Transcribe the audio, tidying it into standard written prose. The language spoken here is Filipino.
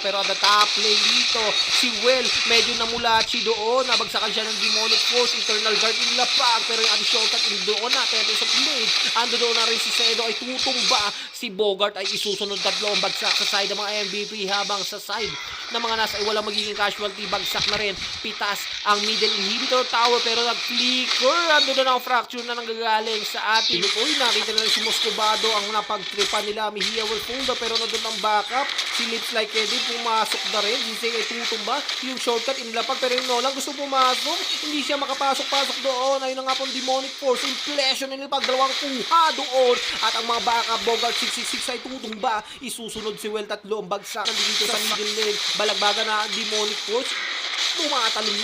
pero at the top lane dito, si Well, medyo namulachi doon, nabagsakan siya ng Demonic Force, Eternal Guard inilapag, pero yung additional cut doon na, Tempest of Blade, ando doon na rin si Sedo ay tutumba, si Bogart ay isusunod tatlong bagsak sa side ng mga MVP, habang sa side ng mga nasa ay walang magiging casualty, bagsak na rin, pitas ang middle inhibitor tower, pero nag-flicker, ando doon ang fracture na nanggagaling sa ating, uy, nakita na rin si Moscovado ang napagtripan nila, Mejia will folder, pero nandun ang backup, si Lips Like Eddie pumasok na rin, si Zay ay tutumba, yung shortcut inilapag, pero yung Nolan gusto pumasok, hindi siya makapasok-pasok doon, ayun na nga pong Demonic Force, Implesion inilapag, dalawang kuha doon, at ang mga backup, Bogart 666 ay tutumba, isusunod si Well, tatlo ang bagsak, dito sa middle lane, balagbaga na ang Demonic Force, tumatalon na.